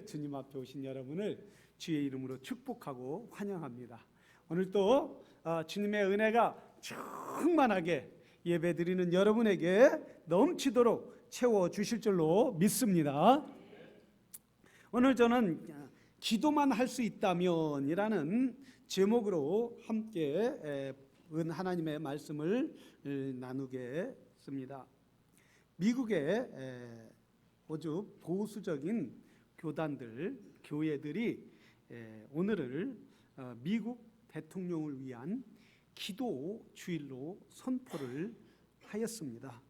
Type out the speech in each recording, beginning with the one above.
오늘 주님 앞에 오신 여러분을 주의 이름으로 축복하고 환영합니다. 오늘 또 주님의 은혜가 충만하게 예배드리는 여러분에게 넘치도록 채워주실 줄로 믿습니다. 오늘 저는 기도만 할 수 있다면 이라는 제목으로 함께 하나님의 말씀을 나누겠습니다. 미국의 아주 보수적인 교단들, 교회들이 오늘을 미국 대통령을 위한 기도 주일로 선포를 하였습니다.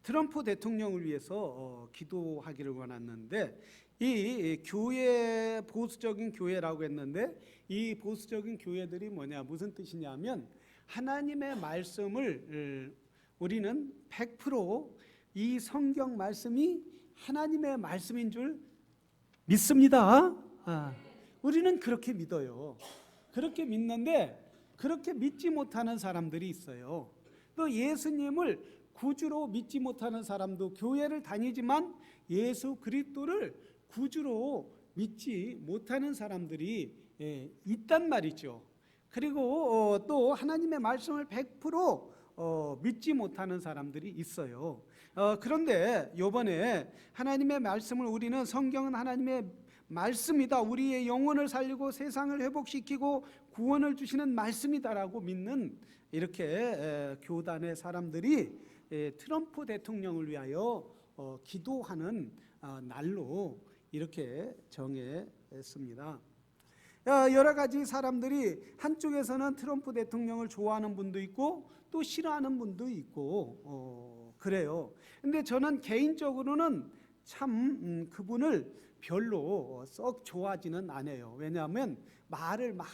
트럼프 대통령을 위해서 기도하기를 원했는데 이 교회, 보수적인 교회라고 했는데 이 보수적인 교회들이 무슨 뜻이냐면 하나님의 말씀을 우리는 100% 이 성경 말씀이 하나님의 말씀인 줄 믿습니다. 우리는 그렇게 믿어요. 그렇게 믿는데 그렇게 믿지 못하는 사람들이 있어요. 또 예수님을 구주로 믿지 못하는 사람도, 교회를 다니지만 예수 그리스도를 구주로 믿지 못하는 사람들이 있단 말이죠. 그리고 또 하나님의 말씀을 100% 믿지 못하는 사람들이 있어요. 그런데 이번에 하나님의 말씀을, 우리는 성경은 하나님의 말씀이다, 우리의 영혼을 살리고 세상을 회복시키고 구원을 주시는 말씀이다라고 믿는 이렇게 교단의 사람들이 트럼프 대통령을 위하여 기도하는 날로 이렇게 정했습니다. 여러 가지 사람들이, 한쪽에서는 트럼프 대통령을 좋아하는 분도 있고 또 싫어하는 분도 있고 그래요. 근데 저는 개인적으로는 참 그분을 별로 썩 좋아하지는 않아요. 왜냐하면 말을 막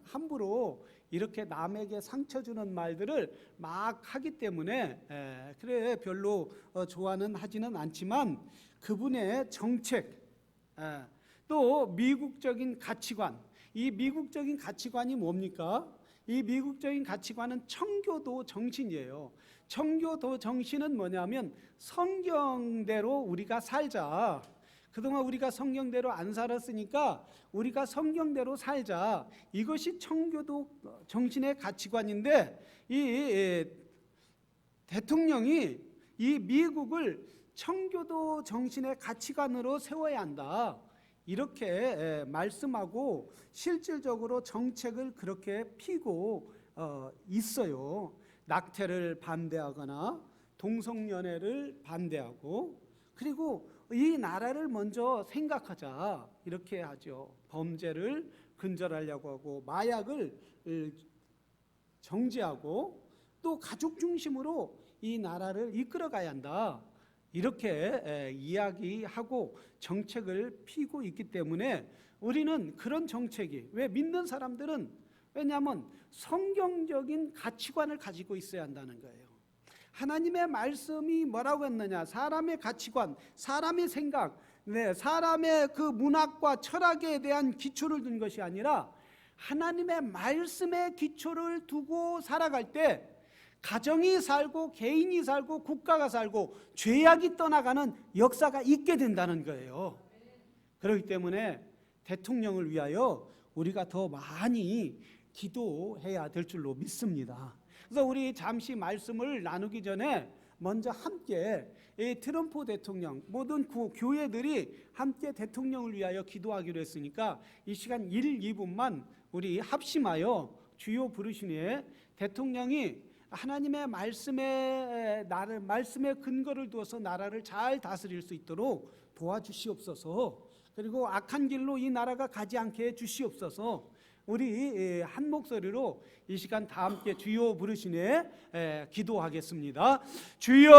함부로 이렇게 남에게 상처 주는 말들을 막 하기 때문에 그래 별로 좋아는 하지는 않지만 그분의 정책, 또 미국적인 가치관, 이 미국적인 가치관이 뭡니까? 이 미국적인 가치관은 청교도 정신이에요. 청교도 정신은 뭐냐면 성경대로 우리가 살자. 그동안 우리가 성경대로 안 살았으니까 우리가 성경대로 살자. 이것이 청교도 정신의 가치관인데 이 대통령이 이 미국을 청교도 정신의 가치관으로 세워야 한다, 이렇게 말씀하고 실질적으로 정책을 그렇게 피고 있어요. 낙태를 반대하거나 동성연애를 반대하고, 그리고 이 나라를 먼저 생각하자 이렇게 하죠. 범죄를 근절하려고 하고 마약을 정지하고 또 가족 중심으로 이 나라를 이끌어가야 한다, 이렇게 이야기하고 정책을 피고 있기 때문에 우리는 그런 정책이, 왜 믿는 사람들은, 왜냐하면 성경적인 가치관을 가지고 있어야 한다는 거예요. 하나님의 말씀이 뭐라고 했느냐, 사람의 가치관, 사람의 생각, 사람의 그 문학과 철학에 대한 기초를 둔 것이 아니라 하나님의 말씀의 기초를 두고 살아갈 때 가정이 살고 개인이 살고 국가가 살고 죄악이 떠나가는 역사가 있게 된다는 거예요. 그렇기 때문에 대통령을 위하여 우리가 더 많이 기도해야 될 줄로 믿습니다. 그래서 우리 잠시 말씀을 나누기 전에 먼저 함께 이 트럼프 대통령, 모든 교회들이 함께 대통령을 위하여 기도하기로 했으니까 이 시간 1, 2분만 우리 합심하여 주여 부르시니 대통령이 하나님의 말씀에 근거를 두어서 나라를 잘 다스릴 수 있도록 도와주시옵소서. 그리고 악한 길로 이 나라가 가지 않게 해주시옵소서. 우리 한 목소리로 이 시간 다 함께 주여 부르시네 기도하겠습니다. 주여,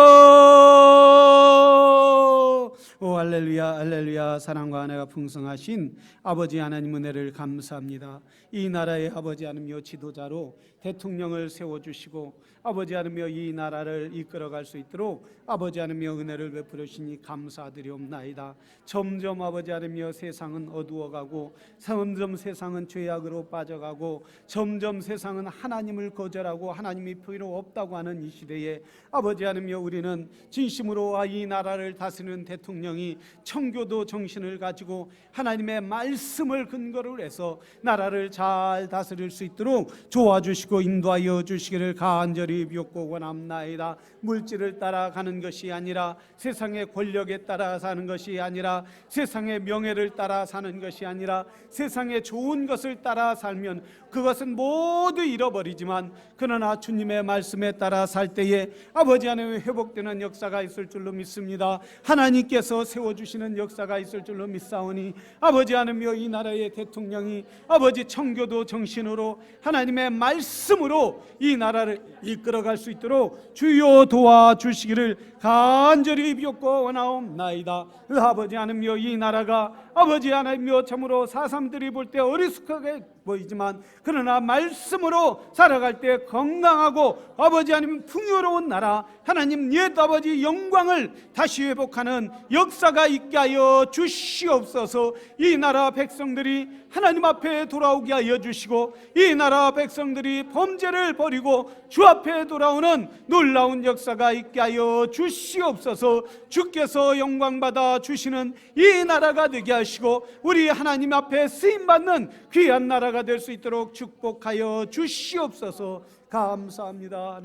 오 할렐루야, 할렐루야. 사랑과 은혜가 풍성하신 아버지 하나님, 은혜를 감사합니다. 이 나라의 아버지 하나님이여, 지도자로 대통령을 세워주시고 아버지 하나님이여 이 나라를 이끌어갈 수 있도록 아버지 하나님이여 은혜를 베풀으시니 감사드리옵나이다. 점점 아버지 하나님이여 세상은 어두워가고, 점점 세상은 죄악으로 빠져가고, 점점 세상은 하나님을 거절하고 하나님이 필요 없다고 하는 이 시대에 아버지 하나님이여 우리는 진심으로 이 나라를 다스리는 대통령 대통령이 청교도 정신을 가지고 하나님의 말씀을 근거로 해서 나라를 잘 다스릴 수 있도록 도와주시고 인도하여 주시기를 간절히 비옵고 원합나이다. 물질을 따라가는 것이 아니라, 세상의 권력에 따라 사는 것이 아니라, 세상의 명예를 따라 사는 것이 아니라, 세상의 좋은 것을 따라 살면 그것은 모두 잃어버리지만, 그러나 주님의 말씀에 따라 살 때에 아버지 하나님의 회복되는 역사가 있을 줄로 믿습니다. 하나님께서 세워주시는 역사가 있을 줄로 믿사오니, 아버지 하나님여, 이 나라의 대통령이 아버지 청교도 정신으로 하나님의 말씀으로 이 나라를 이끌어갈 수 있도록 주여 도와주시기를 간절히 비옵고 원하옵나이다. 아버지 하나님여, 이 나라가 아버지 하나님여 참으로 사람들이 볼 때 어리숙하게 보이지만, 그러나 말씀으로 살아갈 때 건강하고 아버지 하나님 풍요로운 나라, 하나님 옛 아버지 영광을 다시 회복하는 역사가 있게 하여 주시옵소서. 이 나라 백성들이 하나님 앞에 돌아오게 하여 주시고, 이 나라 백성들이 범죄를 버리고 주 앞에 돌아오는 놀라운 역사가 있게 하여 주시옵소서. 주께서 영광받아 주시는 이 나라가 되게 하시고, 우리 하나님 앞에 쓰임받는 귀한 나라가 될 수 있도록 축복하여 주시옵소서. 감사합니다.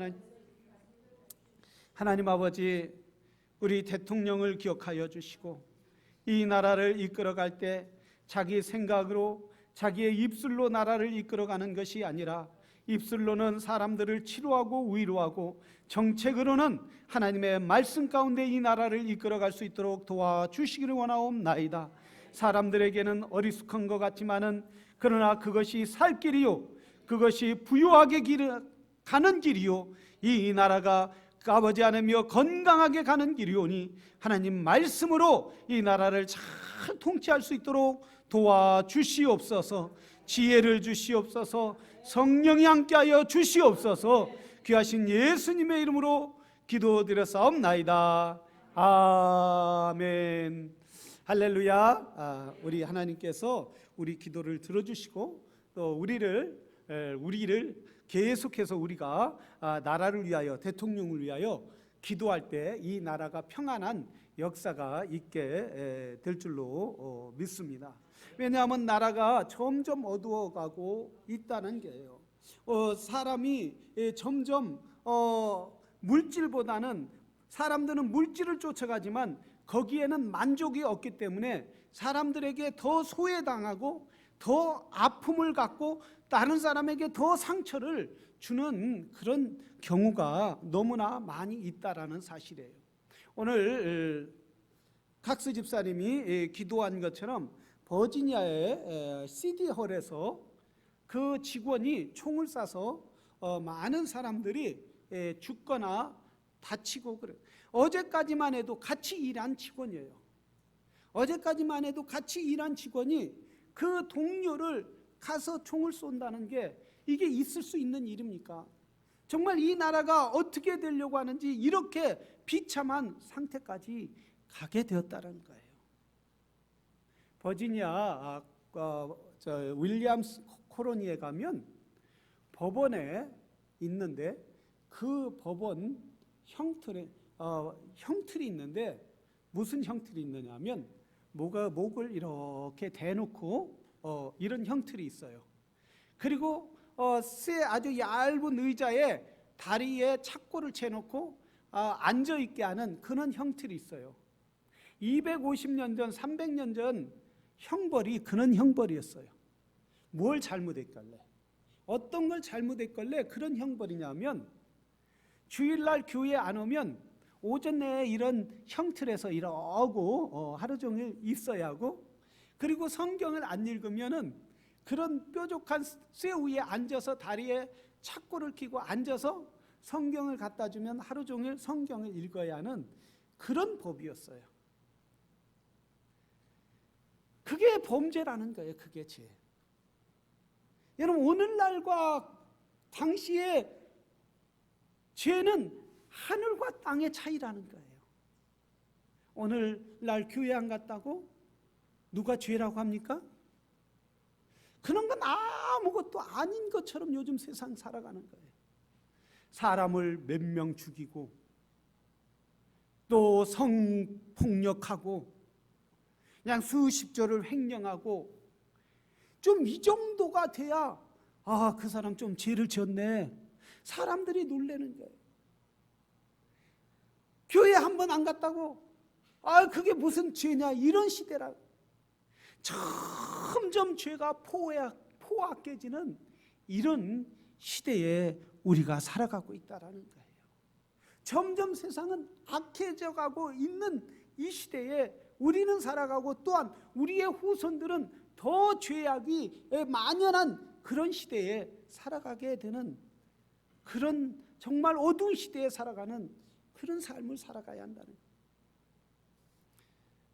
하나님 아버지, 우리 대통령을 기억하여 주시고, 이 나라를 이끌어갈 때 자기 생각으로, 자기의 입술로 나라를 이끌어가는 것이 아니라, 입술로는 사람들을 치료하고 위로하고, 정책으로는 하나님의 말씀 가운데 이 나라를 이끌어갈 수 있도록 도와주시기를 원하옵나이다. 사람들에게는 어리숙한 것 같지만은, 그러나 그것이 살 길이요, 그것이 부유하게 가는 길이요, 이 나라가 아버지 하나님이여 건강하게 가는 길이오니, 하나님 말씀으로 이 나라를 잘 통치할 수 있도록 도와주시옵소서. 지혜를 주시옵소서. 성령이 함께하여 주시옵소서. 귀하신 예수님의 이름으로 기도드렸사옵나이다. 아멘. 할렐루야. 우리 하나님께서 우리 기도를 들어주시고, 또 우리를 계속해서 우리가 나라를 위하여, 대통령을 위하여 기도할 때 이 나라가 평안한 역사가 있게 될 줄로 믿습니다. 왜냐하면 나라가 점점 어두워가고 있다는 게예요. 사람이 점점 물질보다는, 사람들은 물질을 쫓아가지만 거기에는 만족이 없기 때문에 사람들에게 더 소외당하고 더 아픔을 갖고 다른 사람에게 더 상처를 주는 그런 경우가 너무나 많이 있다라는 사실이에요. 오늘 각스 집사님이 기도한 것처럼 버지니아의 시티홀에서 그 직원이 총을 쏴서 많은 사람들이 죽거나 다치고 그래요. 어제까지만 해도 같이 일한 직원이에요. 어제까지만 해도 같이 일한 직원이 그 동료를 가서 총을 쏜다는 게, 이게 있을 수 있는 일입니까? 정말 이 나라가 어떻게 되려고 하는지 이렇게 비참한 상태까지 가게 되었다는 거예요. 버지니아 윌리엄스 코로니에 가면 법원에 있는데, 그 법원 형틀이 있는데, 무슨 형틀이 있느냐면 목을 이렇게 대놓고 이런 형틀이 있어요. 그리고 아주 얇은 의자에 다리에 착고를 채놓고 앉아있게 하는 그런 형틀이 있어요. 250년 전, 300년 전 형벌이 그런 형벌이었어요. 뭘 잘못했길래, 어떤 걸 잘못했길래 그런 형벌이냐면, 주일날 교회 안 오면 오전 내에 이런 형틀에서 이러고 하루 종일 있어야 하고, 그리고 성경을 안 읽으면은 그런 뾰족한 쇠 위에 앉아서 다리에 착고를 끼고 앉아서 성경을 갖다 주면 하루 종일 성경을 읽어야 하는 그런 법이었어요. 그게 범죄라는 거예요. 그게 죄. 여러분, 오늘날과 당시에 죄는 하늘과 땅의 차이라는 거예요. 오늘날 교회 안 갔다고 누가 죄라고 합니까? 그런 건 아무것도 아닌 것처럼 요즘 세상 살아가는 거예요. 사람을 몇 명 죽이고 또 성폭력하고 그냥 수십조를 횡령하고 좀 이 정도가 돼야 그 사람 좀 죄를 지었네, 사람들이 놀라는 거예요. 교회 한 번 안 갔다고 그게 무슨 죄냐, 이런 시대라고. 점점 죄가 포악해지는 이런 시대에 우리가 살아가고 있다는 거예요. 점점 세상은 악해져 가고 있는 이 시대에 우리는 살아가고, 또한 우리의 후손들은 더 죄악이 만연한 그런 시대에 살아가게 되는, 그런 정말 어두운 시대에 살아가는 그런 삶을 살아가야 한다는 거예요.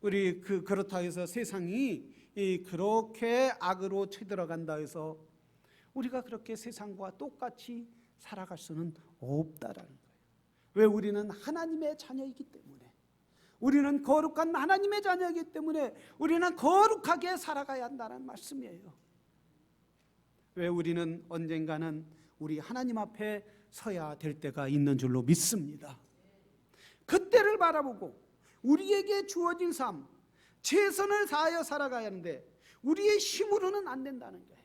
우리 그렇다 해서 세상이 그렇게 악으로 쳐들어간다 해서 우리가 그렇게 세상과 똑같이 살아갈 수는 없다라는 거예요. 왜? 우리는 하나님의 자녀이기 때문에, 우리는 거룩한 하나님의 자녀이기 때문에 우리는 거룩하게 살아가야 한다는 말씀이에요. 왜? 우리는 언젠가는 우리 하나님 앞에 서야 될 때가 있는 줄로 믿습니다. 그때를 바라보고 우리에게 주어진 삶, 최선을 다하여 살아가야 하는데 우리의 힘으로는 안 된다는 거예요.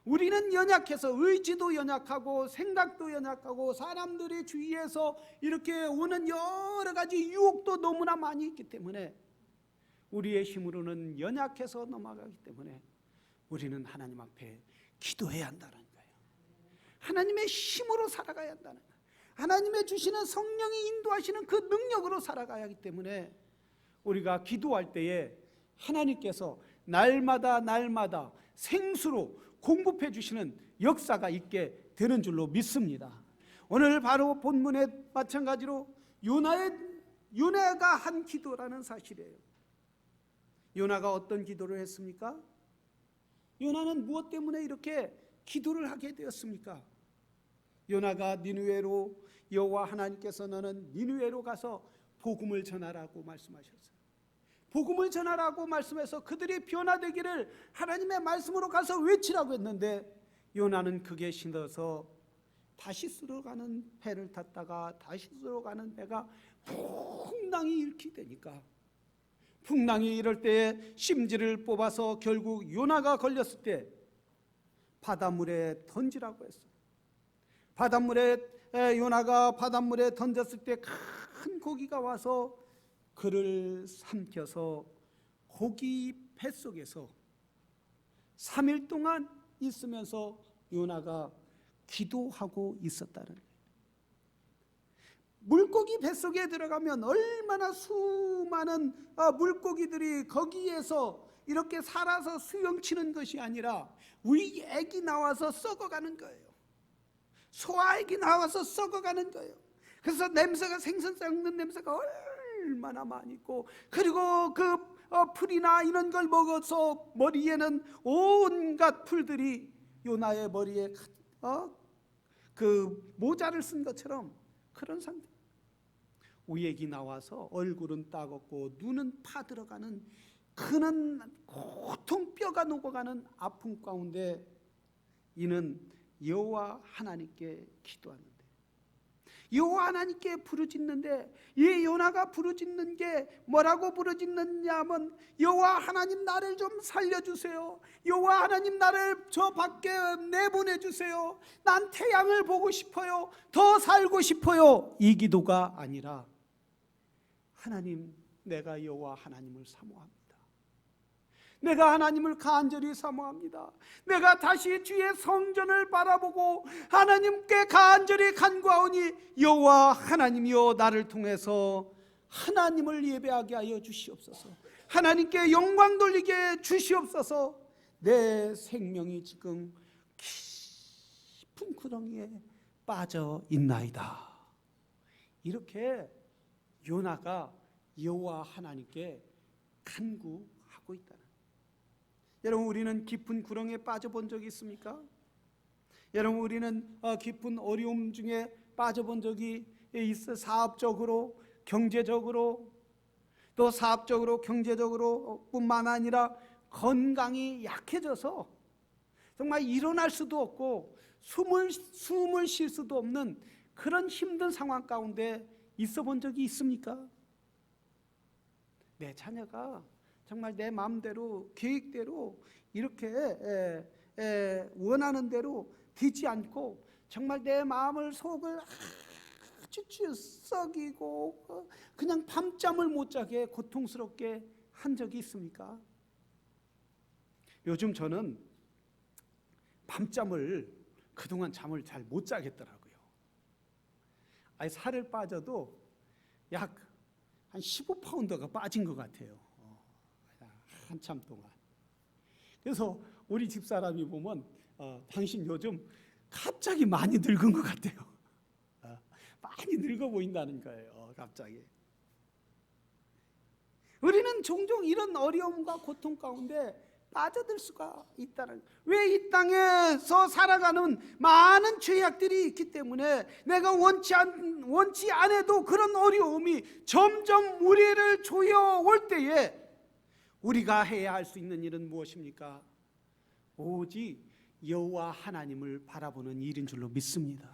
우리는 연약해서, 의지도 연약하고 생각도 연약하고 사람들의 주위에서 이렇게 오는 여러 가지 유혹도 너무나 많이 있기 때문에 우리의 힘으로는 연약해서 넘어가기 때문에 우리는 하나님 앞에 기도해야 한다는 거예요. 하나님의 힘으로 살아가야 한다는 거예요. 하나님의 주시는 성령이 인도하시는 그 능력으로 살아가야 하기 때문에 우리가 기도할 때에 하나님께서 날마다 생수로 공급해 주시는 역사가 있게 되는 줄로 믿습니다. 오늘 바로 본문에 마찬가지로 요나가 한 기도라는 사실이에요. 요나가 어떤 기도를 했습니까? 요나는 무엇 때문에 이렇게 기도를 하게 되었습니까? 요나가 니느웨로, 여호와 하나님께서 너는 니느웨로 가서 복음을 전하라고 말씀하셨어요. 복음을 전하라고 말씀해서 그들이 변화되기를 하나님의 말씀으로 가서 외치라고 했는데, 요나는 그게 신어서 다시스로 가는 배를 탔다가 다시스로 가는 배가 풍랑이 일으키게 되니까, 풍랑이 이럴 때에 심지를 뽑아서 결국 요나가 걸렸을 때 바닷물에 던지라고 했어요. 요나가 바닷물에 던졌을 때 큰 고기가 와서 그를 삼켜서 고기 뱃속에서 3일 동안 있으면서 요나가 기도하고 있었다는 거예요. 물고기 뱃속에 들어가면 얼마나 수많은 물고기들이 거기에서 이렇게 살아서 수영치는 것이 아니라 우리 애기 나와서 썩어가는 거예요. 소아액이 나와서 썩어가는 거예요. 그래서 냄새가, 생선 썩는 냄새가 얼마나 많이 있고, 그리고 그 풀이나 이런 걸 먹어서 머리에는 온갖 풀들이 요나의 머리에 그 모자를 쓴 것처럼 그런 상태. 우액이 나와서 얼굴은 따갑고 눈은 파들어가는 그는 고통, 뼈가 녹아가는 아픔 가운데 이는 여호와 하나님께 기도하는데, 여호와 하나님께 부르짖는데, 이 요나가 부르짖는 게 뭐라고 부르짖느냐면, 여호와 하나님 나를 좀 살려주세요. 여호와 하나님 나를 저 밖에 내보내주세요. 난 태양을 보고 싶어요. 더 살고 싶어요. 이 기도가 아니라, 하나님, 내가 여호와 하나님을 사모합니다. 내가 하나님을 간절히 사모합니다. 내가 다시 주의 성전을 바라보고 하나님께 간절히 간구하오니 여호와 하나님이여 나를 통해서 하나님을 예배하게 하여 주시옵소서. 하나님께 영광 돌리게 주시옵소서. 내 생명이 지금 깊은 구덩이에 빠져 있나이다. 이렇게 요나가 여호와 하나님께 간구하고 있다. 여러분, 우리는 깊은 구렁에 빠져본 적이 있습니까? 여러분, 우리는 깊은 어려움 중에 빠져본 적이 있어. 사업적으로, 경제적으로, 또 사업적으로, 경제적으로 뿐만 아니라 건강이 약해져서 정말 일어날 수도 없고 숨을 쉴 수도 없는 그런 힘든 상황 가운데 있어 본 적이 있습니까? 내 자녀가 정말 내 마음대로 계획대로 이렇게 원하는 대로 되지 않고 정말 내 마음을 속을 아주 썩이고 그냥 밤잠을 못 자게 고통스럽게 한 적이 있습니까? 요즘 저는 밤잠을 그동안 잠을 잘 못 자겠더라고요. 아니 살을 빠져도 약 한 15파운드가 빠진 것 같아요. 한참 동안. 그래서 우리 집사람이 보면 당신 요즘 갑자기 많이 늙은 것 같아요. 많이 늙어 보인다는 거예요. 갑자기. 우리는 종종 이런 어려움과 고통 가운데 빠져들 수가 있다는, 왜 이 땅에서 살아가는 많은 죄악들이 있기 때문에 내가 원치 않아도 그런 어려움이 점점 우리를 조여올 때에 우리가 해야 할 수 있는 일은 무엇입니까? 오직 여호와 하나님을 바라보는 일인 줄로 믿습니다.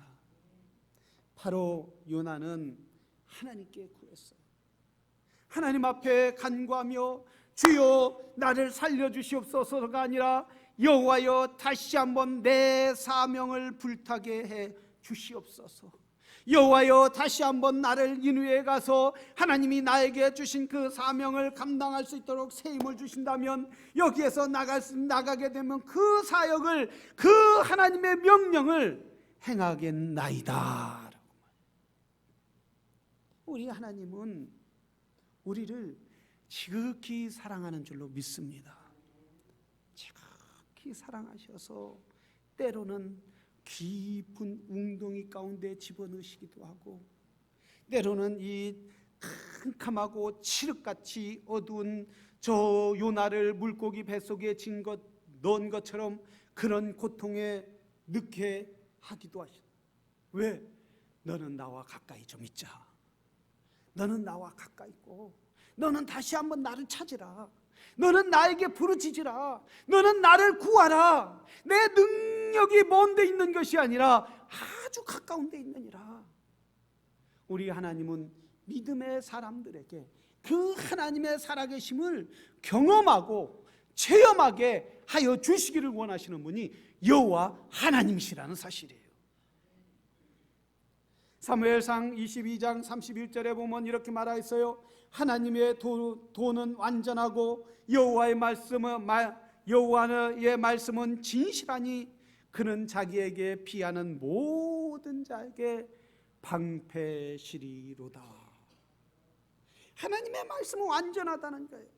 바로 요나는 하나님께 구했어요. 하나님 앞에 간구하며 주여 나를 살려주시옵소서가 아니라 여호와여 다시 한번 내 사명을 불타게 해 주시옵소서. 여호와여 다시 한번 나를 인후에 가서 하나님이 나에게 주신 그 사명을 감당할 수 있도록 새 힘을 주신다면 여기에서 나가게 되면 그 사역을, 그 하나님의 명령을 행하겠나이다. 우리 하나님은 우리를 지극히 사랑하는 줄로 믿습니다. 지극히 사랑하셔서 때로는 깊은 웅덩이 가운데 집어넣으시기도 하고, 때로는 이 캄캄하고 칠흑같이 어두운 저 요나를 물고기 뱃속에 넣은 것처럼 그런 고통에 넣게 하기도 하시고, 왜? 너는 나와 가까이 좀 있자. 너는 나와 가까이 있고 너는 다시 한번 나를 찾으라. 너는 나에게 부르짖으라. 너는 나를 구하라. 내 능력이 먼 데 있는 것이 아니라 아주 가까운 데 있느니라. 우리 하나님은 믿음의 사람들에게 그 하나님의 살아계심을 경험하고 체험하게 하여 주시기를 원하시는 분이 여호와 하나님이시라는 사실이에요. 사무엘상 22장 31절에 보면 이렇게 말하였어요. 하나님의 도는 완전하고 여호와의 말씀은 진실하니 그는 자기에게 피하는 모든 자에게 방패시리로다. 하나님의 말씀은 완전하다는 거예요.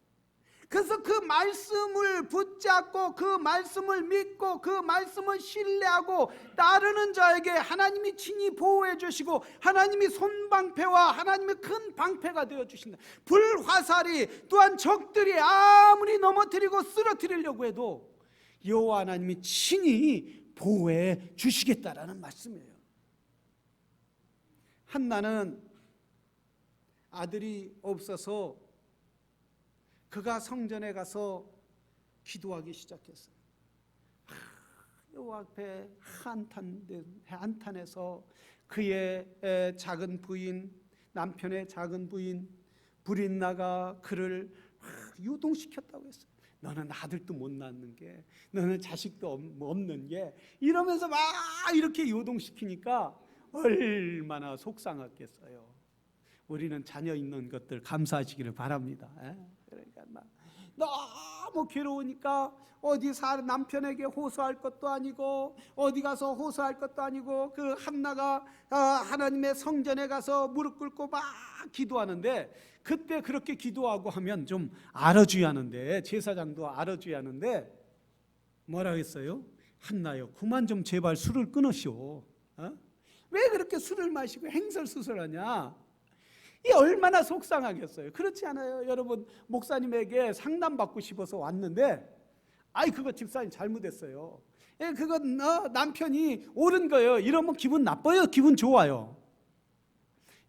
그래서 그 말씀을 붙잡고 그 말씀을 믿고 그 말씀을 신뢰하고 따르는 자에게 하나님이 친히 보호해 주시고 하나님이 손방패와 하나님의 큰 방패가 되어 주신다. 불화살이 또한 적들이 아무리 넘어뜨리고 쓰러뜨리려고 해도 여호와 하나님이 친히 보호해 주시겠다라는 말씀이에요. 한나는 아들이 없어서 그가 성전에 가서 기도하기 시작했어요. 여호와 앞에 한탄해서 그의 작은 부인, 남편의 작은 부인 브린나가 그를 유동시켰다고 했어요. 너는 아들도 못 낳는 게, 너는 자식도 없는 게, 이러면서 막 이렇게 유동시키니까 얼마나 속상했겠어요. 우리는 자녀 있는 것들 감사하시기를 바랍니다. 그러니까 너무 괴로우니까 어디 남편에게 호소할 것도 아니고 어디 가서 호소할 것도 아니고 그 한나가 하나님의 성전에 가서 무릎 꿇고 막 기도하는데, 그때 그렇게 기도하고 하면 좀 알아줘야 하는데, 제사장도 알아줘야 하는데 뭐라고 했어요? 한나요, 그만 좀 제발 술을 끊으시오. 왜 그렇게 술을 마시고 행설수설하냐? 이 얼마나 속상하겠어요. 그렇지 않아요? 여러분, 목사님에게 상담받고 싶어서 왔는데 그거 집사님 잘못했어요. 그건 남편이 옳은 거예요. 이러면 기분 나빠요? 기분 좋아요?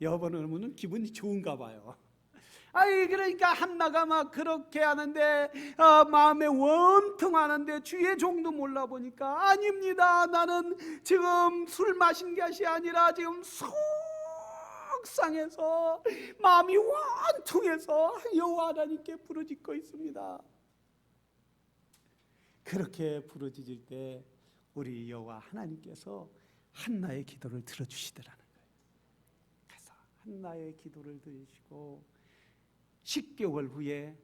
여러분은 기분이 좋은가 봐요. 그러니까 한나가 막 그렇게 하는데 마음에 원통하는데 주의 종도 몰라보니까 아닙니다. 나는 지금 술 마신 것이 아니라 지금 속 상해서 마음이 완통해서 여호와 하나님께 부르짖고 있습니다. 그렇게 부르짖을 때 우리 여호와 하나님께서 한나의 기도를 들어주시더라는 거예요. 그래서 한나의 기도를 들으시고 10개월 후에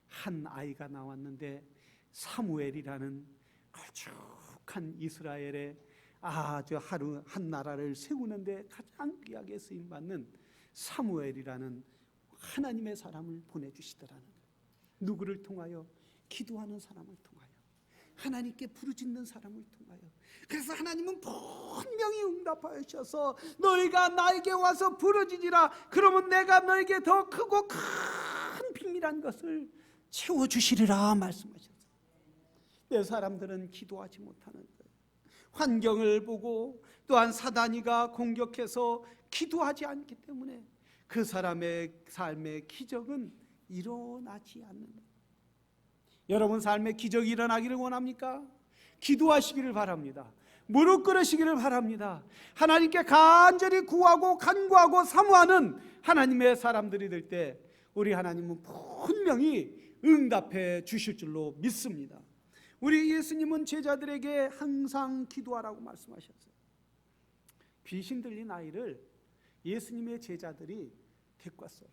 한 아이가 나왔는데 사무엘이라는 걸쭉한 이스라엘의 아주 한 나라를 세우는데 가장 귀하게 쓰임받는 사무엘이라는 하나님의 사람을 보내주시더라는 거예요. 누구를 통하여? 기도하는 사람을 통하여, 하나님께 부르짖는 사람을 통하여. 그래서 하나님은 분명히 응답하셔서 너희가 나에게 와서 부르짖으라. 그러면 내가 너에게 더 크고 큰 비밀한 것을 채워주시리라 말씀하셨어요. 내 사람들은 기도하지 못하는 거예요. 환경을 보고 또한 사단이가 공격해서 기도하지 않기 때문에 그 사람의 삶의 기적은 일어나지 않는 거예요. 여러분 삶의 기적이 일어나기를 원합니까? 기도하시기를 바랍니다. 무릎 꿇으시기를 바랍니다. 하나님께 간절히 구하고 간구하고 사모하는 하나님의 사람들이 될 때 우리 하나님은 분명히 응답해 주실 줄로 믿습니다. 우리 예수님은 제자들에게 항상 기도하라고 말씀하셨어요. 귀신 들린 아이를 예수님의 제자들이 데리고 왔어요.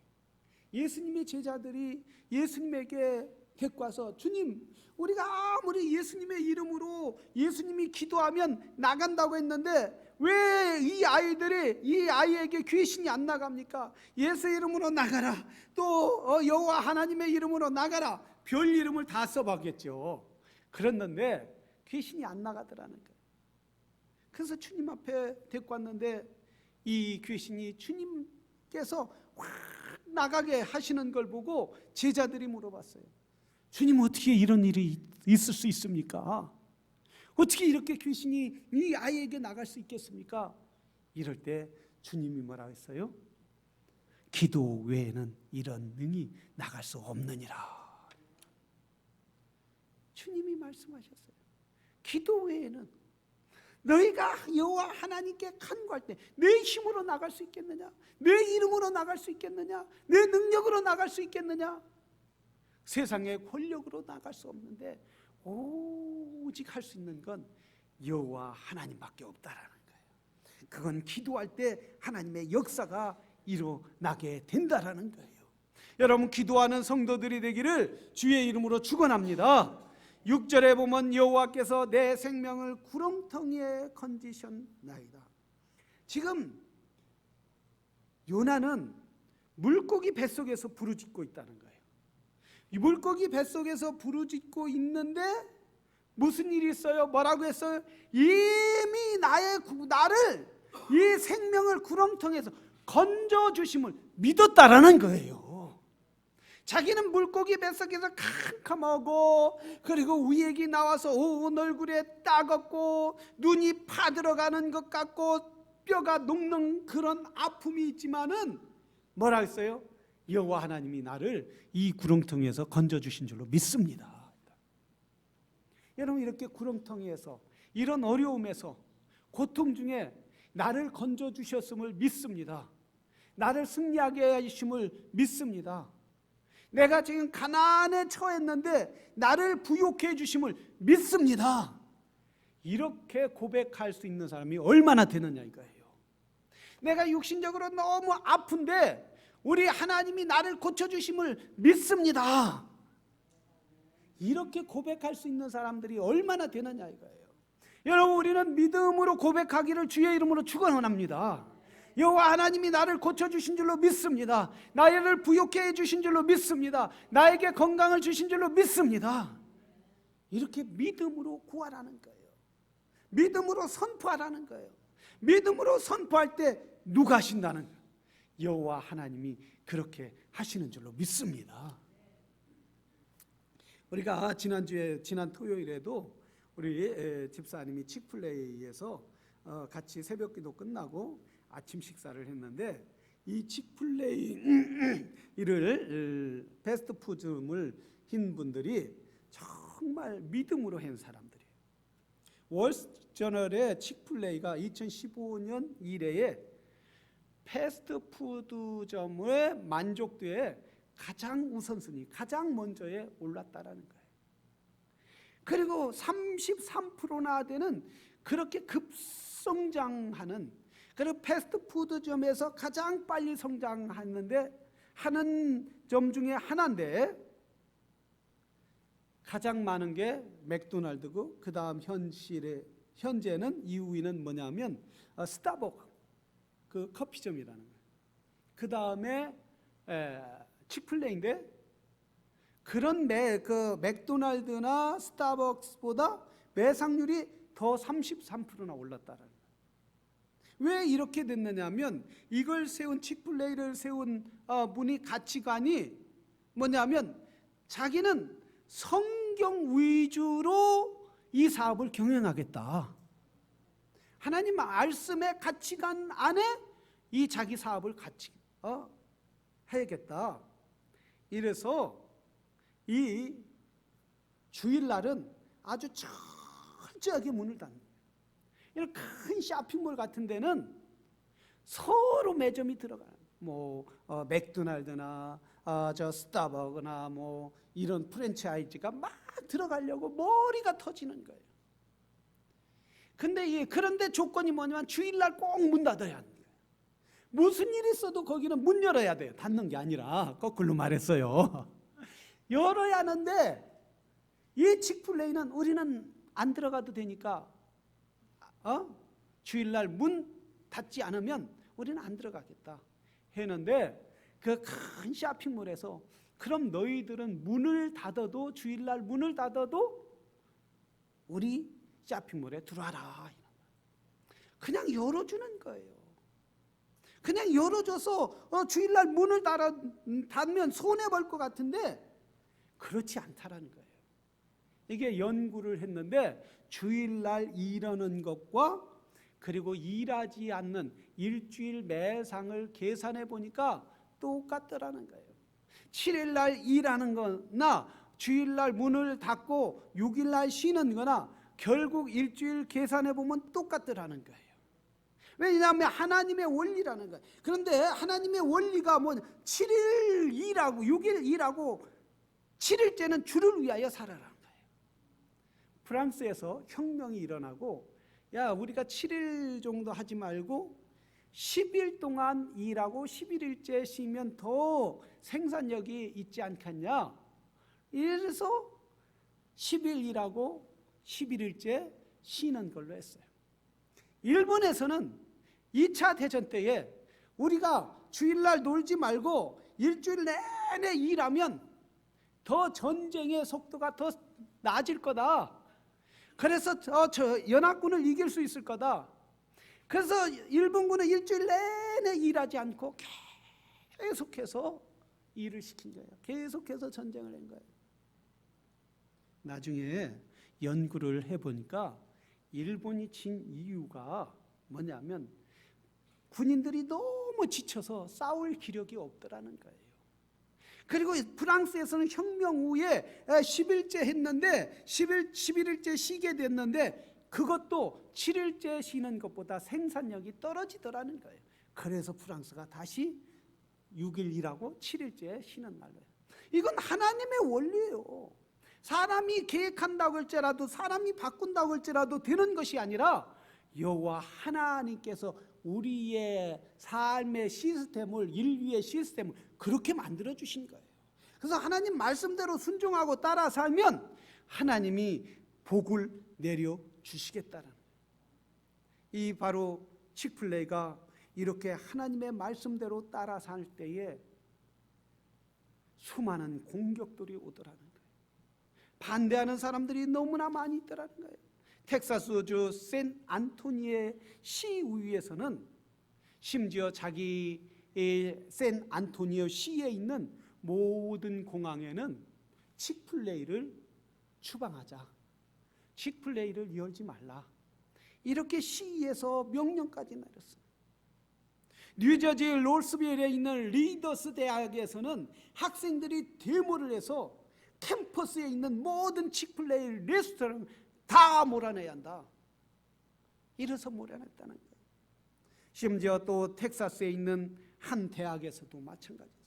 예수님의 제자들이 예수님에게 데리고 와서 주님, 우리가 아무리 예수님의 이름으로 예수님이 기도하면 나간다고 했는데 왜 이 아이에게 귀신이 안 나갑니까? 예수 이름으로 나가라, 또 여호와 하나님의 이름으로 나가라, 별 이름을 다 써봤겠죠. 그랬는데 귀신이 안 나가더라는 거예요. 그래서 주님 앞에 데리고 왔는데 이 귀신이 주님께서 확 나가게 하시는 걸 보고 제자들이 물어봤어요. 주님, 어떻게 이런 일이 있을 수 있습니까? 어떻게 이렇게 귀신이 이 아이에게 나갈 수 있겠습니까? 이럴 때 주님이 뭐라고 했어요? 기도 외에는 이런 능이 나갈 수 없느니라. 주님이 말씀하셨어요. 기도 외에는, 너희가 여호와 하나님께 간구할 때 내 힘으로 나갈 수 있겠느냐? 내 이름으로 나갈 수 있겠느냐? 내 능력으로 나갈 수 있겠느냐? 세상의 권력으로 나갈 수 없는데 오직 할 수 있는 건 여호와 하나님밖에 없다라는 거예요. 그건 기도할 때 하나님의 역사가 일어나게 된다라는 거예요. 여러분, 기도하는 성도들이 되기를 주의 이름으로 축원합니다. 6절에 보면 여호와께서 내 생명을 구렁텅이에 건지셨나이다. 지금 요나는 물고기 뱃속에서 부르짖고 있다는 거예요. 이 물고기 뱃속에서 부르짖고 있는데 무슨 일이 있어요? 뭐라고 했어요? 이미 나를 이 생명을 구렁텅이에서 건져주심을 믿었다라는 거예요. 자기는 물고기 뱃속에서 캄캄하고 그리고 우액이 나와서 온 얼굴에 따갑고 눈이 파들어가는 것 같고 뼈가 녹는 그런 아픔이 있지만은 뭐라 했어요? 여호와 하나님이 나를 이 구렁텅이에서 건져주신 줄로 믿습니다. 여러분, 이렇게 구렁텅이에서 이런 어려움에서 고통 중에 나를 건져주셨음을 믿습니다. 나를 승리하게 하심을 믿습니다. 내가 지금 가난에 처했는데 나를 부욕해 주심을 믿습니다. 이렇게 고백할 수 있는 사람이 얼마나 되느냐 이거예요. 내가 육신적으로 너무 아픈데 우리 하나님이 나를 고쳐주심을 믿습니다. 이렇게 고백할 수 있는 사람들이 얼마나 되느냐 이거예요. 여러분, 우리는 믿음으로 고백하기를 주의 이름으로 축원합니다. 여호와 하나님이 나를 고쳐주신 줄로 믿습니다. 나를 부욕해 주신 줄로 믿습니다. 나에게 건강을 주신 줄로 믿습니다. 이렇게 믿음으로 구하라는 거예요. 믿음으로 선포하라는 거예요. 믿음으로 선포할 때 누가 하신다는 거예요? 여호와 하나님이 그렇게 하시는 줄로 믿습니다. 우리가 지난 토요일에도 우리 집사님이 칙플레이에서 같이 새벽기도 끝나고 아침 식사를 했는데 이 칙플레이를 패스트푸드물 힌 분들이 정말 믿음으로 한 사람들이에요. 월스트저널의 칙플레이가 2015년 이래에 패스트푸드점의 만족도에 가장 우선순위, 가장 먼저에 올랐다라는 거예요. 그리고 33%나 되는 그렇게 급성장하는, 그리고 패스트푸드점에서 가장 빨리 성장하는데 하는 점 중에 하나인데, 가장 많은 게 맥도날드고, 그 다음 현재는 2위는 뭐냐면 스타벅스 그 커피점이라는 거예요. 그 다음에 치플레이인데, 그런 그 맥도날드나 스타벅스보다 매상률이 더 33%나 올랐다라는 거예요. 왜 이렇게 됐느냐면, 이걸 세운, 치플레이를 세운 분이 가치관이 뭐냐면, 자기는 성경 위주로 이 사업을 경영하겠다. 하나님 말씀의 가치관 안에 이 자기 사업을 같이 해야겠다. 이래서 이 주일날은 아주 철저하게 문을 닫는 거예요. 이런 큰 쇼핑몰 같은 데는 서로 매점이 들어가요. 맥도날드나 저 스타벅스나 이런 프랜차이즈가 막 들어가려고 머리가 터지는 거예요. 그런데 조건이 뭐냐면 주일날 꼭 문 닫아야 하는 거예요. 무슨 일이 있어도 거기는 문 열어야 돼요. 닫는 게 아니라, 거꾸로 말했어요. 열어야 하는데, 이 치플레이는 우리는 안 들어가도 되니까 주일날 문 닫지 않으면 우리는 안 들어가겠다 했는데, 그 큰 쇼핑몰에서 그럼 너희들은 문을 닫아도, 주일날 문을 닫아도 우리 쇼핑몰에 들어와라. 그냥 열어주는 거예요. 그냥 열어줘서 주일날 문을 닫으면 손해볼 것 같은데, 그렇지 않다라는 거예요. 이게 연구를 했는데, 주일날 일하는 것과 그리고 일하지 않는 일주일 매상을 계산해 보니까 똑같더라는 거예요. 7일날 일하는 거나 주일날 문을 닫고 6일날 쉬는 거나 결국 일주일 계산해 보면 똑같더라는 거예요. 왜냐하면 하나님의 원리라는 거예요. 그런데 하나님의 원리가 7일 일하고 6일 일하고 7일째는 주를 위하여 살아라는 거예요. 프랑스에서 혁명이 일어나고, 야, 우리가 7일 정도 하지 말고 10일 동안 일하고 11일째 쉬면 더 생산력이 있지 않겠냐. 이래서 10일 일하고 11일째 쉬는 걸로 했어요. 일본에서는 2차 대전 때에 우리가 주일날 놀지 말고 일주일 내내 일하면 더 전쟁의 속도가 더 낮을 거다. 그래서 연합군을 이길 수 있을 거다. 그래서 일본군은 일주일 내내 일하지 않고 계속해서 일을 시킨 거예요. 계속해서 전쟁을 한 거예요. 나중에 연구를 해보니까 일본이 진 이유가 뭐냐면, 군인들이 너무 지쳐서 싸울 기력이 없더라는 거예요. 그리고 프랑스에서는 혁명 후에 10일째 했는데 11일째 쉬게 됐는데, 그것도 7일째 쉬는 것보다 생산력이 떨어지더라는 거예요. 그래서 프랑스가 다시 6일 일하고 7일째 쉬는 날로 해요. 이건 하나님의 원리예요. 사람이 계획한다고 할지라도, 사람이 바꾼다고 할지라도 되는 것이 아니라, 여호와 하나님께서 우리의 삶의 시스템을, 인류의 시스템을 그렇게 만들어 주신 거예요. 그래서 하나님 말씀대로 순종하고 따라 살면 하나님이 복을 내려 주시겠다는, 이 바로 치플레이가 이렇게 하나님의 말씀대로 따라 살 때에 수많은 공격들이 오더라는 거예요. 반대하는 사람들이 너무나 많이 있더라는 거예요. 텍사스주 샌 안토니의 시위에서는 심지어 자기 샌 안토니오 시에 있는 모든 공항에는 치플레이를 추방하자, 치플레이를 열지 말라, 이렇게 시위에서 명령까지 내렸어요. 뉴저지 롤스빌에 있는 리더스 대학에서는 학생들이 데모를 해서 캠퍼스에 있는 모든 치플레이 레스토랑 다 몰아내야 한다, 이래서 몰아냈다는 거예요. 심지어 또 텍사스에 있는 한 대학에서도 마찬가지입니다.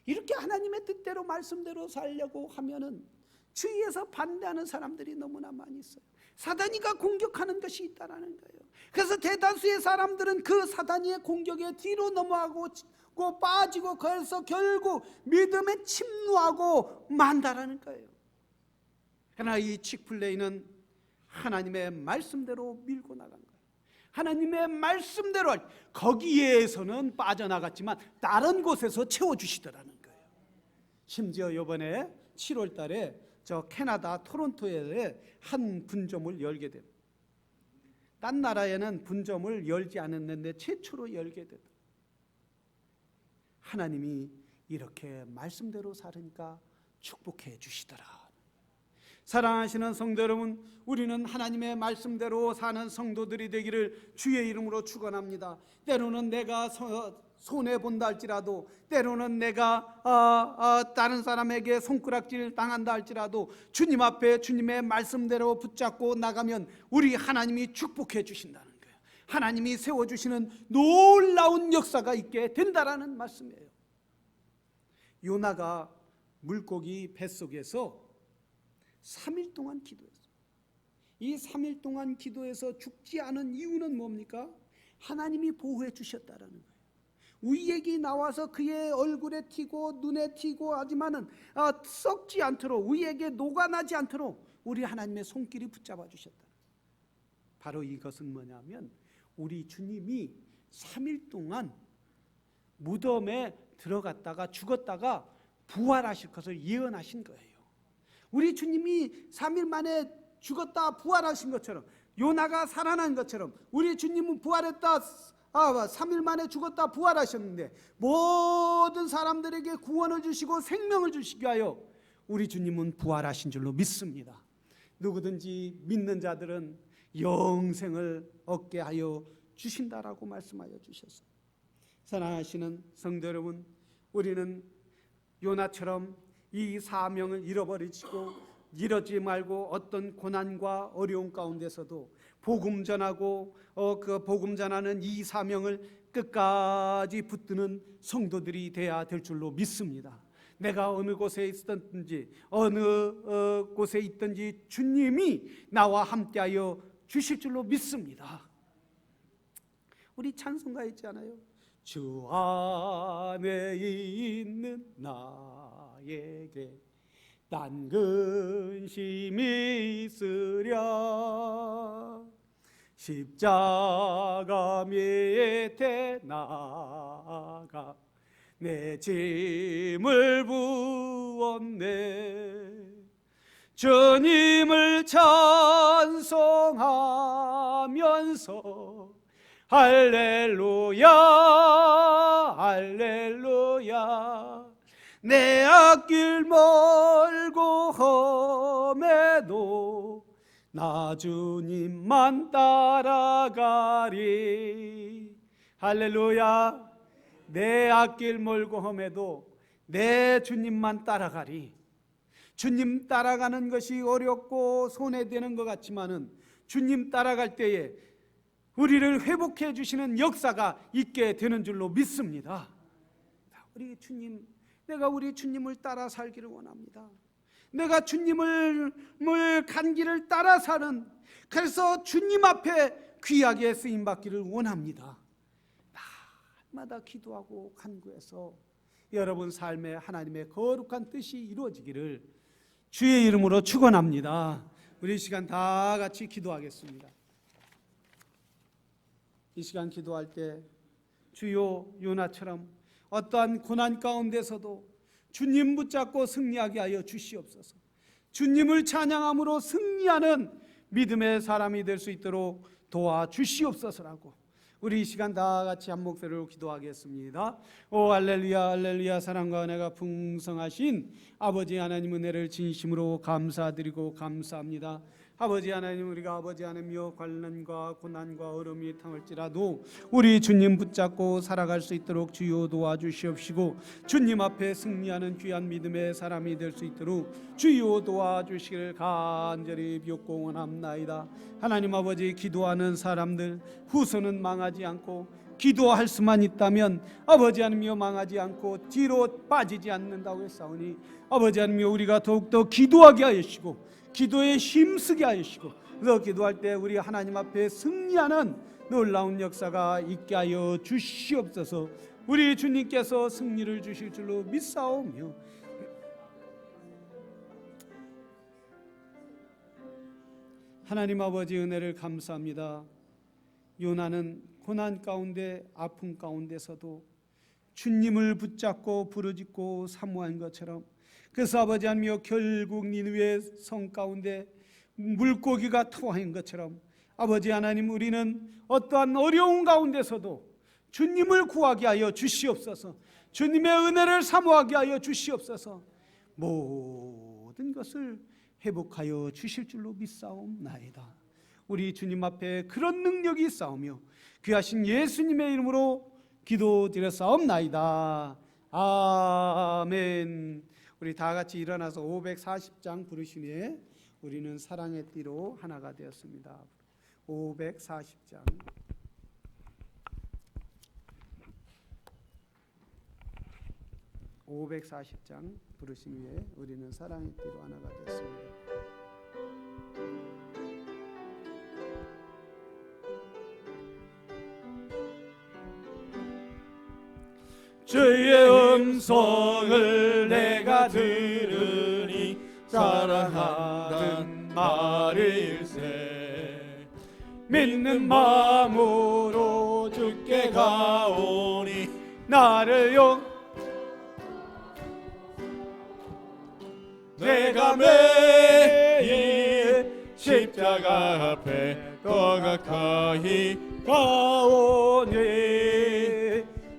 이렇게 하나님의 뜻대로 말씀대로 살려고 하면은 주위에서 반대하는 사람들이 너무나 많이 있어요. 사단이가 공격하는 것이 있다라는 거예요. 그래서 대다수의 사람들은 그 사단이의 공격에 뒤로 넘어가고 빠지고, 그래서 결국 믿음에 침노하고 만다라는 거예요. 그러나 이 칙플레이는 하나님의 말씀대로 밀고 나간 거예요. 하나님의 말씀대로, 거기에서는 빠져나갔지만 다른 곳에서 채워주시더라는 거예요. 심지어 이번에 7월 달에 저 캐나다 토론토에 한 분점을 열게 됩니다. 딴 나라에는 분점을 열지 않았는데 최초로 열게 됐다. 하나님이 이렇게 말씀대로 살으니까 축복해 주시더라. 사랑하시는 성도 여러분, 우리는 하나님의 말씀대로 사는 성도들이 되기를 주의 이름으로 축원합니다. 때로는 내가 손해본다 할지라도, 때로는 내가 다른 사람에게 손가락질 당한다 할지라도 주님 앞에 주님의 말씀대로 붙잡고 나가면 우리 하나님이 축복해 주신다는 거예요. 하나님이 세워주시는 놀라운 역사가 있게 된다라는 말씀이에요. 요나가 물고기 뱃속에서 3일 동안 기도했어요. 이 3일 동안 기도해서 죽지 않은 이유는 뭡니까? 하나님이 보호해 주셨다라는 거예요. 위액이 나와서 그의 얼굴에 튀고 눈에 튀고 하지만은 썩지 않도록, 위액에 녹아나지 않도록 우리 하나님의 손길이 붙잡아 주셨다. 바로 이것은 뭐냐면 우리 주님이 3일 동안 무덤에 들어갔다가 죽었다가 부활하실 것을 예언하신 거예요. 우리 주님이 3일 만에 죽었다 부활하신 것처럼, 요나가 살아난 것처럼 우리 주님은 부활했다, 3일 만에 죽었다 부활하셨는데 모든 사람들에게 구원을 주시고 생명을 주시기 위하여 우리 주님은 부활하신 줄로 믿습니다. 누구든지 믿는 자들은 영생을 얻게 하여 주신다라고 말씀하여 주셨어요. 사랑하시는 성도 여러분, 우리는 요나처럼 이 사명을 잃어버리지 말고 어떤 고난과 어려움 가운데서도 복음 전하고 그 복음 전하는 이 사명을 끝까지 붙드는 성도들이 되어야 될 줄로 믿습니다. 내가 어느 곳에 있든지 어느 곳에 있든지 주님이 나와 함께하여 주실 줄로 믿습니다. 우리 찬송가 있잖아요. 주 안에 있는 나에게 딴 근심이 있으랴 십자가 밑에 나가 내 짐을 부었네. 주님을 찬송하면서 할렐루야 할렐루야 내 앞길 멀고 험해도 나 주님만 따라가리. 할렐루야. 내 앞길 멀고 험해도 내 주님만 따라가리. 주님 따라가는 것이 어렵고 손해되는 것 같지만은 주님 따라갈 때에 우리를 회복해 주시는 역사가 있게 되는 줄로 믿습니다. 우리 주님, 내가 우리 주님을 따라 살기를 원합니다. 내가 주님을 간 길을 따라 사는, 그래서 주님 앞에 귀하게 쓰임 받기를 원합니다. 날마다 기도하고 간구해서 여러분 삶에 하나님의 거룩한 뜻이 이루어지기를 주의 이름으로 축원합니다. 우리 이 시간 다 같이 기도하겠습니다. 이 시간 기도할 때 주요 요나처럼 어떠한 고난 가운데서도 주님 붙잡고 승리하게 하여 주시옵소서. 주님을 찬양함으로 승리하는 믿음의 사람이 될 수 있도록 도와주시옵소서라고 우리 이 시간 다 같이 한 목소리로 기도하겠습니다. 오 할렐루야 할렐루야. 사랑과 은혜가 풍성하신 아버지 하나님, 은혜를 진심으로 감사드리고 감사합니다. 아버지 하나님, 우리가 아버지 하나님여 관난과 고난과 어려움이 당할지라도 우리 주님 붙잡고 살아갈 수 있도록 주여 도와주시옵시고, 주님 앞에 승리하는 귀한 믿음의 사람이 될 수 있도록 주여 도와주시기를 간절히 비옵고 원합나이다. 하나님 아버지, 기도하는 사람들 후손은 망하지 않고 기도할 수만 있다면 아버지 하나님여 망하지 않고 뒤로 빠지지 않는다고 했사오니, 아버지 하나님여 우리가 더욱더 기도하게 하시고 기도에 힘쓰게 하시고, 그래서 기도할 때 우리 하나님 앞에 승리하는 놀라운 역사가 있게 하여 주시옵소서. 우리 주님께서 승리를 주실 줄로 믿사오며, 하나님 아버지 은혜를 감사합니다. 요나는 고난 가운데 아픔 가운데서도 주님을 붙잡고 부르짖고 사모한 것처럼, 그래서 아버지 하나님여 결국 니느웨 성 가운데 물고기가 토한 것처럼, 아버지 하나님 우리는 어떠한 어려운 가운데서도 주님을 구하게 하여 주시옵소서. 주님의 은혜를 사모하게 하여 주시옵소서. 모든 것을 회복하여 주실 줄로 믿사옵나이다. 우리 주님 앞에 그런 능력이 있사오며 귀하신 예수님의 이름으로 기도드렸사옵나이다. 아멘. 우리 다 같이 일어나서 540장 부르신 후에 우리는 사랑의 띠로 하나가 되었습니다. 540장. 부르신 후에 우리는 사랑의 띠로 하나가 되었습니다. 주의 음성을 내가 들으니 사랑한다는 말일세. 믿는 마음으로 주께 가오니 나를 내가 매일 십자가 앞에 더 가까이 가오니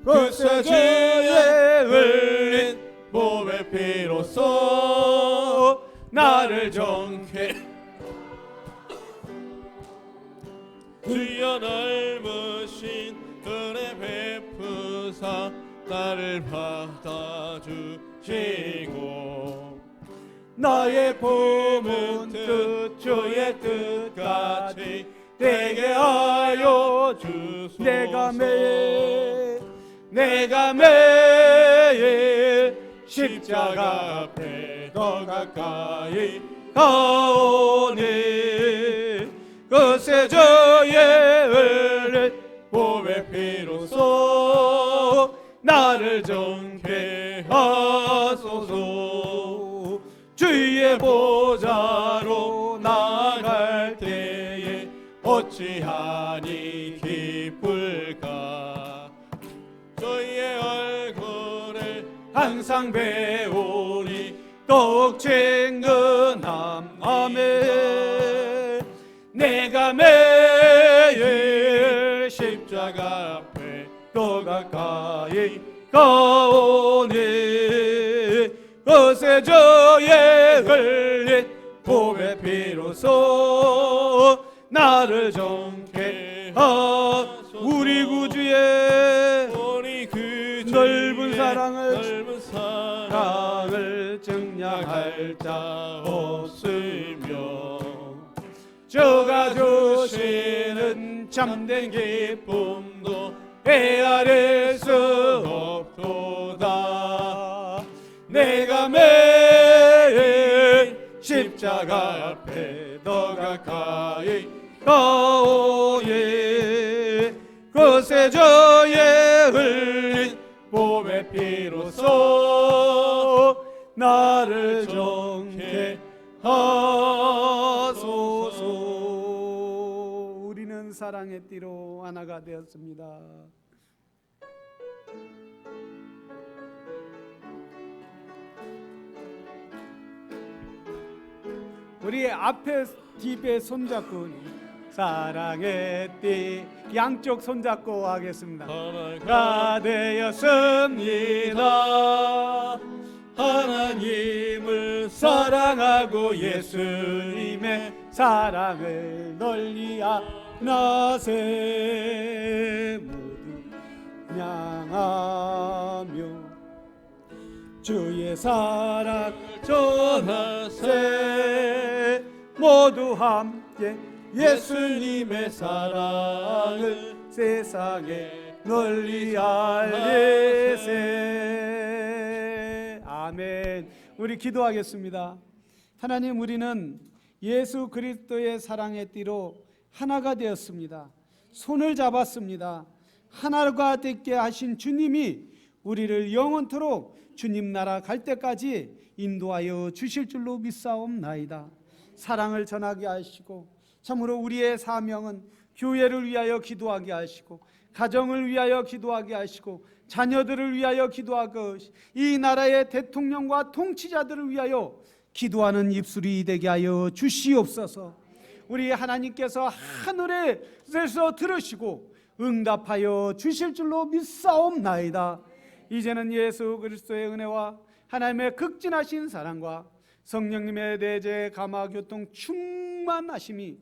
그새 주의 흘린 몸의 피로써 나를 정케 주여 넓으신 은혜 베푸사 나를 받아주시고 나의 품은 뜻 주의 뜻같이 되게 하여 주소서. 내가 매일 십자가 앞에 더 가까이 가오니 그새 주의 흘린 몸의 피로써 나를 정케 하소서. 주의 보좌로 나갈 때에 어찌하니 기쁠까. 주의 얼굴을 항상 배우니 더욱 친근함. 아멘. 내가 매일 십자가 앞에 더 가까이 가오니 그새 주의 흘린 몸의 피로써 나를 정케 하소서. 우리 구주의 넓은 사랑을 증량할 자 없으며 주가 주시는 참된 기쁨도 헤아릴 수 없도다. 내가 매일 십자가 앞에 더 가까이 가오니 그새 주의 흘린 몸의 피로써 나를 정케 하소서. 우리는 사랑의 띠로 하나가 되었습니다. 우리 앞에 뒷에 손잡고 사랑의 띠 양쪽 손잡고 하겠습니다. 하나가 되었습니다. 하나님을 사랑하고 예수님의 사랑을 널리 나세 모두 향하며 주의 사랑 전하세 모두 함께 예수님의 사랑을 세상에 널리 알리세. 아멘. 우리 기도하겠습니다. 하나님, 우리는 예수 그리스도의 사랑의 띠로 하나가 되었습니다. 손을 잡았습니다. 하나가 되게 하신 주님이 우리를 영원토록 주님 나라 갈 때까지 인도하여 주실 줄로 믿사옵나이다. 사랑을 전하게 하시고 참으로 우리의 사명은 교회를 위하여 기도하게 하시고 가정을 위하여 기도하게 하시고 자녀들을 위하여 기도하고 이 나라의 대통령과 통치자들을 위하여 기도하는 입술이 되게 하여 주시옵소서. 우리 하나님께서 하늘에서 들으시고 응답하여 주실 줄로 믿사옵나이다. 이제는 예수 그리스도의 은혜와 하나님의 극진하신 사랑과 성령님의 내재 감화 교통 충만하심이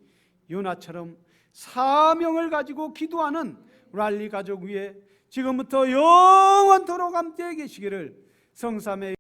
요나처럼 사명을 가지고 기도하는 랄리 가족 위에 지금부터 영원토록 함께 계시기를 성삼의